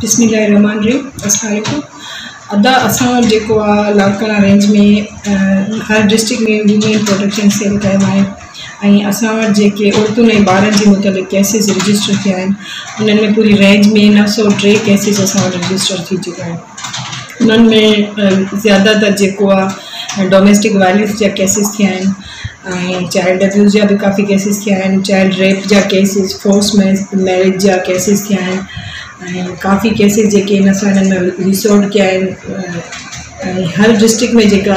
बिस्मिल्लाहिर्रहमानिर्रहीम। अस्सलाम वालेकुम। अदा असां जेको आहे लाड़काना रेंज में हर डिस्ट्रिक्ट में वुमेन प्रोटेक्शन सेल क़ाइमु आहे ऐं असां वटि जेके औरतुनि ऐं ॿारनि जे मुतालिक़ केसिस रजिस्टर थिया आहिनि उन्हनि में पूरी रेंज में 903 केसिस असां वटि रजिस्टर थी चुका आहिनि। उन्हनि में ज़्यादातर जेको आहे डोमेस्टिक वायलेंस जा केसिस थिया आहिनि ऐं चाइल्ड अब्यूज़ जा भी काफ़ी केसिस थिया आहिनि, चाइल्ड रेप जा केसिस, फोर्स मैरिज जा केसिस थिया आहिनि ऐं काफ़ी केसिस जेके इन सां इन्हनि में रिसोर्ट कया आहिनि। हर डिस्ट्रिक्ट में जेका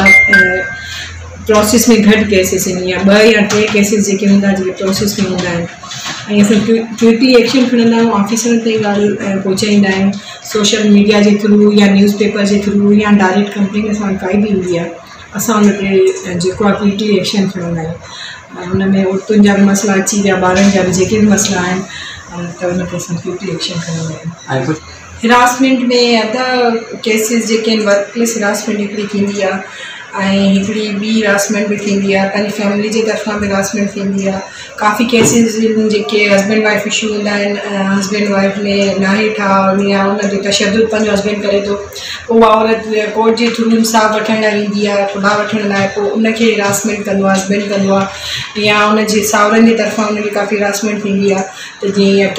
प्रोसेस में घटि केसिस आहिनि या 2 या 3 केसिस जेके हूंदा जेके प्रोसेस में हूंदा आहिनि ऐं असां क्विकली एक्शन खणंदा आहियूं, ऑफिसरनि ताईं ॻाल्हि पहुचाईंदा आहियूं सोशल मीडिया जे थ्रू या न्यूज़पेपर जे थ्रू या डायरेक्ट कंप्लेन असां काई बि ईंदी आहे असां उन ते जेको आहे क्विकली एक्शन खणंदा आहियूं। उन में औरतुनि जा बि मसला अची विया, ॿारनि जा बि जेके बि मसला आहिनि त उन ते असां क्विकली एक्शन खणंदा आहियूं। हिरासमेंट में अदा केसिस जेके आहिनि वर्क प्लेस हिरासमेंट हिकिड़ी थींदी आहे ऐं हिकिड़ी ॿी हिरासमेंट बि थींदी आहे, पंहिंजी फैमिली जे तरफ़ां बि हिरासमेंट थींदी आहे। काफ़ी केसिस जेके हस्बैंड वाइफ इशू हूंदा आहिनि, हस्बैंड वाइफ में नाहे ठाह या हुनजो तशद्दुद पंहिंजो हस्बैंड करे थो, उहा औरत कोर्ट जे थ्रू इंसाफ़ वठण लाइ ईंदी आहे, खुला वठण लाइ, पोइ उनखे हिरासमेंट कंदो आहे हस्बैंड कंदो आहे या उनजे सावरनि जे तरफ़ां उनखे काफ़ी हिरासमेंट थींदी आहे त जीअं इहा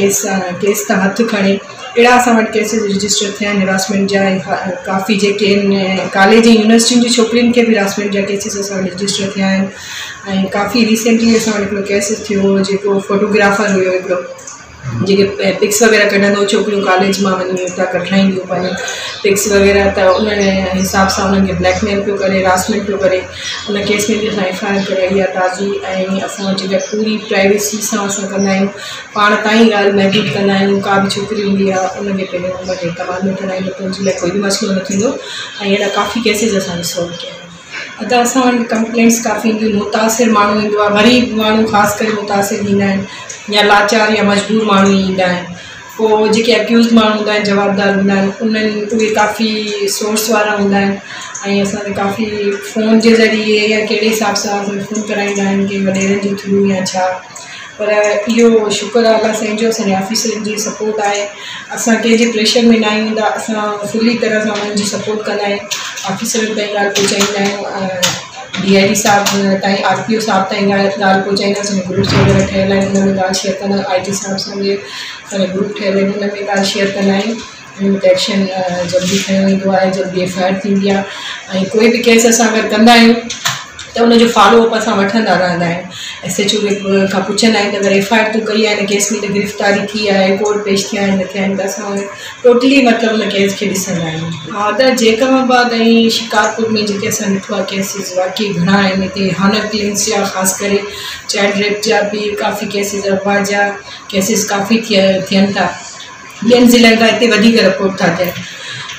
केस त हथु खणे। अहिड़ा असां वटि केसिस रजिस्टर थिया आहिनि हिरासमेंट जा ऐं काफ़ी जेके आहिनि कॉलेज ऐं यूनिवर्सिटियुनि जी छोकिरियुनि खे बि हिरासमेंट जा केसिस असां वटि रजिस्टर थिया आहिनि ऐं काफ़ी रिसेंटली असां वटि हिकिड़ो केसिस थियो जेको फोटोग्राफर हुयो हिकिड़ो जेके पिक्स वग़ैरह कढंदो छोकिरियूं कॉलेज मां वञी हुतां कढाईंदियूं पंहिंजी पिक्स वग़ैरह, त उन हिसाब सां उन्हनि खे ब्लैकमेल पियो करे, हिरासमेंट पियो करे। उन केस में बि असां FIR कराई आहे ताज़ी ऐं असां जेका पूरी प्राइवेसी सां असां कंदा आहियूं, पाण ताईं ॻाल्हि महदूद कंदा आहियूं। का बि छोकिरी हूंदी आहे उनखे पहिरियों उनखे तबादलो कराईंदो त उनजे लाइ कोई बि मसइलो न थींदो ऐं अहिड़ा काफ़ी केसिस असां सॉल्व कया आहिनि। अदा असां वटि कंप्लेंट्स काफ़ी ईंदियूं, मुतासिर माण्हू ईंदो आहे, ग़रीब माण्हू ख़ासि करे मुतासिर थींदा आहिनि या लाचार या मजबूर माण्हू ईंदा आहिनि। पोइ जेके अक्यूज़ माण्हू हूंदा आहिनि, जवाबदार हूंदा आहिनि, उहे काफ़ी सोर्स वारा हूंदा आहिनि ऐं असांखे काफ़ी फ़ोन जे ज़रिए या कहिड़े हिसाब सां असांखे फ़ोन कराईंदा आहिनि कि वॾेरनि जे थ्रू या छा। पर इहो शुक्र आहे अल्लाह साईं जो असांजे ऑफिसरनि जी सपोर्ट आहे। असां कंहिंजे प्रेशर में न आहियूं त असां फुली तरह सां उन्हनि जी सपोर्ट कंदा आहियूं, ऑफिसरनि ताईं ॻाल्हि पहुचाईंदा आहियूं, DIG साहिब ताईं, RPO साहिब ताईं ॻाल्हि पहुचाईंदा। असांजे ग्रुप्स वग़ैरह ठहियल आहिनि, उन में ॻाल्हि शेयर कंदा। IT साहिब सां बि असांजे ग्रुप ठहियल आहिनि, उन में ॻाल्हि शेयर कंदा आहियूं। उन ते एक्शन जल्दी खयो वेंदो आहे, जल्दी FIR थींदी आहे ऐं कोई बि केस असां अगरि कंदा आहियूं त उनजो फॉलोअप असां वठंदा रहंदा आहियूं। SHO खां पुछंदा आहियूं त अगरि FIR तूं कई आहे हिन केस में त गिरफ़्तारी थी आहे, कोर्ट पेश थिया आहिनि न थिया आहिनि, त असां टोटली मतिलबु उन केस खे ॾिसंदा आहियूं। हा त जेकमाबाद ऐं शिकारपुर में जेके असां ॾिठो आहे केसिस वाक़ई घणा आहिनि। हिते हानर क्लिन्स जा ख़ासि करे चाइल्ड रेप जा बि काफ़ी केसिस, अगवा जा केसिस काफ़ी थियनि था। ॿियनि ज़िलनि खां हिते वधीक रिपोर्ट था थियनि।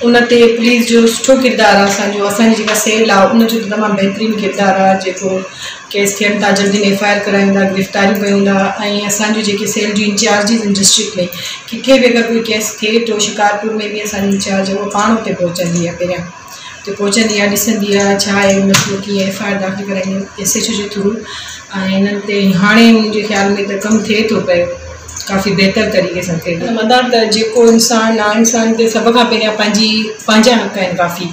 उन ते पुलिस जो सुठो किरदारु आहे असांजो, असांजी जेका सेल आहे उनजो तमामु बहितरीनु किरदारु आहे। जेको केस थियनि था जल्दी में FIR कराईंदा, गिरफ़्तारियूं कयूं था ऐं असांजो जेके सेल जी इंचार्जिस आहिनि डिस्ट्रिक्ट में, किथे बि अगरि कोई केस थिए थो, शिकारपुर में बि असांजी इंचार्ज उहो पाण उते पहुचंदी आहे, पहिरियां उते पहुचंदी आहे, ॾिसंदी आहे छा आहे मसइलो, कीअं FIR दाख़िल कराईंदी SHO जे थ्रू ऐं हिननि ते हाणे मुंहिंजे ख़्याल में त कमु थिए थो पियो काफ़ी बहितर तरीक़े सां थिए थो। मदार त जेको इंसानु आहे, इंसान ते सभ खां पहिरियां पंहिंजा हक़ आहिनि। काफ़ी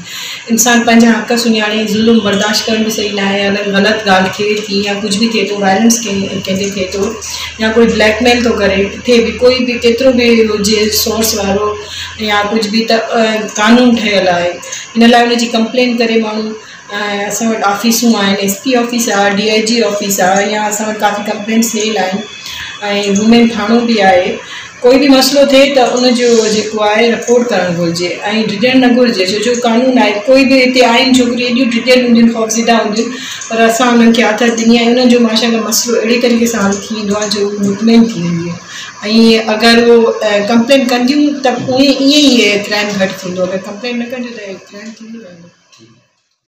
इंसानु पंहिंजा हक़ सुञाणे ज़ुल्म बर्दाश्त करण बि सही न आहे। अगरि ग़लति ॻाल्हि थिए थी या कुझु बि थिए थो, वायलेंस कंहिंजे थिए थो या कोई ब्लैकमेल थो करे, किथे बि कोई बि केतिरो बि हुजे सोर्स वारो या कुझु बि, त कानून ठहियलु आहे। हिन लाइ हुनजी कंप्लेन करे माण्हू, असां वटि ऑफिसूं आहिनि, SP ऑफिस आहे, DIG ऑफिस आहे या असां वटि काफ़ी कंप्लेन सेल आहिनि ऐं वुमेन थाणो बि आहे। कोई बि मसइलो थिए त उनजो जेको आहे रिपोर्ट करणु घुरिजे ऐं डिटेल न घुरिजे, छो जो कानून आहे। कोई बि हिते आहिनि छोकिरियूं एॾियूं डिटेल हूंदियूं, ख़ौफ़ज़दा हूंदियूं, पर असां उन्हनि खे आदत ॾिनी आहे। उन्हनि जो माशाअल्लाह मसइलो अहिड़ी तरीक़े सां हल थी वेंदो आहे जो मुतमइन थी वेंदी आहे ऐं अगरि उहो कंप्लेन कंदियूं त ईअं ई क्राइम घटि थींदो। अगरि कंप्लेन न कंदियूं त क्राइम थींदो रहंदो।